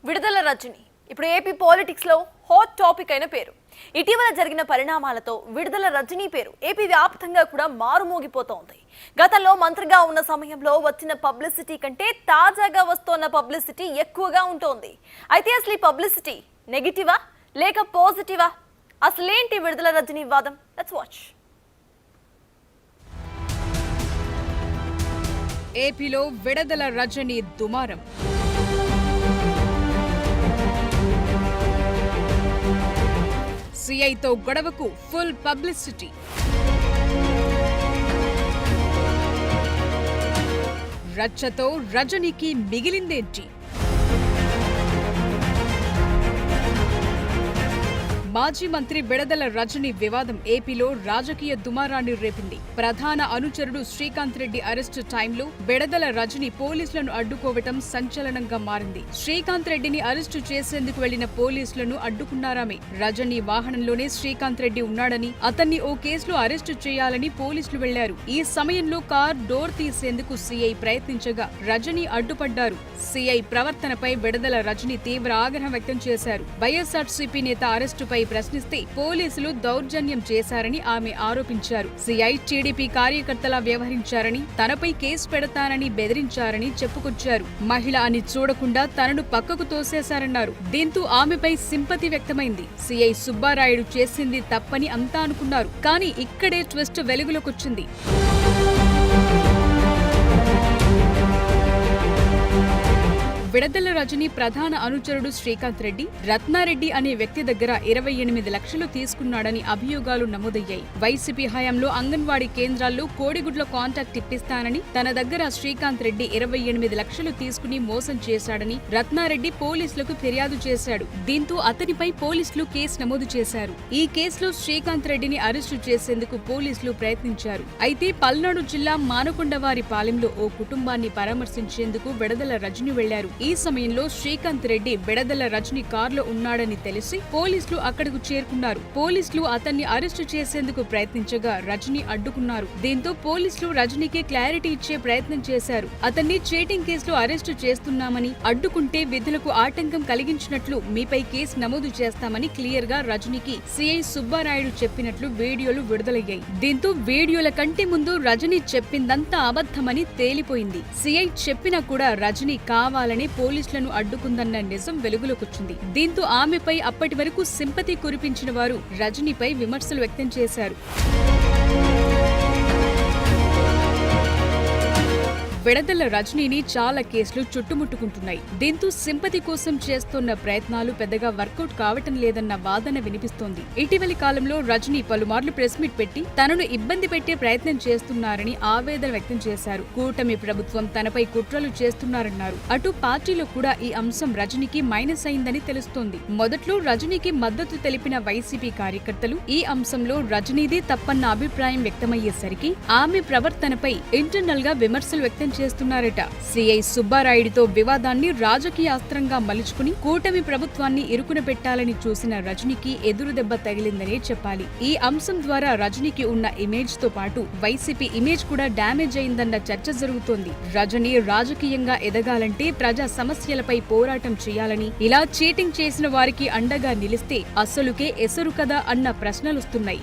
విడుదల రజని ఇప్పుడు AP politics లో హాట్ టాపిక్ అయిన పేరు. ఇటీవల జరిగిన పరిణామాలతో విడుదల రజని పేరు ఏపీ వ్యాప్తంగా కూడా మారుమోగిపోతోంది. గతంలో మంత్రిగా ఉన్న సమయంలో వచ్చిన పబ్లిసిటీ కంటే తాజాగా వస్తున్న పబ్లిసిటీ ఎక్కువగా ఉంటోంది. అయితే అసలు ఈ పబ్లిసిటీ నెగిటివా లేక పాజిటివా? అసలేంటి విడుదల రజని వాదం? Let's watch. ఏపీలో విడుదల రజని దుమారం. సిఐతో గొడవకు ఫుల్ పబ్లిసిటీ. రచ్చతో రజనీకి మిగిలిందేంటి? మాజీ మంత్రి విడుదల రజని వివాదం ఏపీలో రాజకీయ దుమారాన్ని రేపింది. ప్రధాన అనుచరుడు శ్రీకాంత్ రెడ్డి అరెస్టు టైంలో విడుదల రజని పోలీసులను అడ్డుకోవటం సంచలనంగా మారింది. శ్రీకాంత్ రెడ్డిని అరెస్టు చేసేందుకు వెళ్లిన పోలీసులను అడ్డుకున్నారామే. రజని వాహనంలోనే శ్రీకాంత్ రెడ్డి ఉన్నాడని, అతన్ని ఓ కేసులో అరెస్టు చేయాలని పోలీసులు వెళ్లారు. ఈ సమయంలో కార్ డోర్ తీసేందుకు సీఐ ప్రయత్నించగా రజని అడ్డుపడ్డారు. సీఐ ప్రవర్తనపై విడుదల రజని తీవ్ర ఆగ్రహం వ్యక్తం చేశారు. వైఎస్ఆర్సీపీ నేత అరెస్టుపై ప్రశ్నిస్తే పోలీసులు దౌర్జన్యం చేశారని ఆమె ఆరోపించారు. సిఐ టీడీపీ కార్యకర్తలా వ్యవహరించారని, తనపై కేసు పెడతానని బెదిరించారని చెప్పుకొచ్చారు. మహిళ అని చూడకుండా తనను పక్కకు తోసేశారన్నారు. దీంతో ఆమెపై సింపతి వ్యక్తమైంది. సిఐ సుబ్బారాయుడు చేసింది తప్పని అంతా అనుకున్నారు. కానీ ఇక్కడే ట్విస్ట్ వెలుగులోకొచ్చింది. విడుదల రజని ప్రధాన అనుచరుడు శ్రీకాంత్ రెడ్డి రత్నారెడ్డి అనే వ్యక్తి దగ్గర 28 లక్షలు తీసుకున్నాడని అభియోగాలు నమోదయ్యాయి. వైసీపీ హయాంలో అంగన్వాడీ కేంద్రాల్లో కోడిగుడ్ల కాంటాక్ట్ ఇప్పిస్తానని తన దగ్గర శ్రీకాంత్ రెడ్డి 28 లక్షలు తీసుకుని మోసం చేశాడని రత్నారెడ్డి పోలీసులకు ఫిర్యాదు చేశాడు. దీంతో అతనిపై పోలీసులు కేసు నమోదు చేశారు. ఈ కేసులో శ్రీకాంత్ రెడ్డిని అరెస్టు చేసేందుకు పోలీసులు ప్రయత్నించారు. అయితే పల్నాడు జిల్లా మానకొండవారి పాలెంలో ఓ కుటుంబాన్ని పరామర్శించేందుకు విడుదల రజని వెళ్లారు. ఈ సమయంలో శ్రీకాంత్ రెడ్డి విడుదల రజని కారులో ఉన్నాడని తెలిసి పోలీసులు అక్కడకు చేరుకున్నారు. పోలీసులు అతన్ని అరెస్టు చేసేందుకు ప్రయత్నించగా రజని అడ్డుకున్నారు. దీంతో పోలీసులు రజనీకి క్లారిటీ ఇచ్చే ప్రయత్నం చేశారు. అతన్ని చీటింగ్ కేసులో అరెస్టు చేస్తున్నామని, అడ్డుకుంటే విధులకు ఆటంకం కలిగించినట్లు మీపై కేసు నమోదు చేస్తామని క్లియర్ గా రజనీకి సిఐ సుబ్బారాయుడు చెప్పినట్లు వీడియోలు విడుదలయ్యాయి. దీంతో వీడియోల కంటే ముందు రజని చెప్పిందంతా అబద్ధమని తేలిపోయింది. సిఐ చెప్పినా కూడా రజని కావాలని పోలీసులను అడ్డుకుందన్న నిజం వెలుగులోకొచ్చింది. దీంతో ఆమెపై అప్పటి వరకు సింపతి కురిపించిన వారు రజనీపై విమర్శలు వ్యక్తం చేశారు. విడుదల రజనీని చాలా కేసులు చుట్టుముట్టుకుంటున్నాయి. దీంతో సింపతి కోసం చేస్తున్న ప్రయత్నాలు పెద్దగా వర్కౌట్ కావటం లేదన్న వాదన వినిపిస్తోంది. ఇటీవలి కాలంలో రజనీ పలుమార్లు ప్రెస్ మీట్ పెట్టి తనను ఇబ్బంది పెట్టే ప్రయత్నం చేస్తున్నారని ఆవేదన వ్యక్తం చేశారు. కూటమి ప్రభుత్వం తనపై కుట్రలు చేస్తున్నారన్నారు. అటు పార్టీలో కూడా ఈ అంశం రజనీకి మైనస్ అయిందని తెలుస్తోంది. మొదట్లో రజనీకి మద్దతు తెలిపిన వైసీపీ కార్యకర్తలు ఈ అంశంలో రజనీదే తప్పన్న అభిప్రాయం వ్యక్తమయ్యేసరికి ఆమె ప్రవర్తనపై ఇంటర్నల్ గా విమర్శలు వ్యక్తం చేస్తున్నారట. సిఐ సుబ్బారాయుడితో వివాదాన్ని రాజకీయ అస్త్రంగా మలుచుకుని కూటమి ప్రభుత్వాన్ని ఇరుకున పెట్టాలని చూసిన రజనీకి ఎదురు దెబ్బ తగిలిందనే చెప్పాలి. ఈ అంశం ద్వారా రజనీకి ఉన్న ఇమేజ్ తో పాటు వైసీపీ ఇమేజ్ కూడా డ్యామేజ్ అయిందన్న చర్చ జరుగుతోంది. రజనీ రాజకీయంగా ఎదగాలంటే ప్రజా సమస్యలపై పోరాటం చేయాలని, ఇలా చీటింగ్ చేసిన వారికి అండగా నిలిస్తే అసలుకే ఎసరు కదా అన్న ప్రశ్నలొస్తున్నాయి.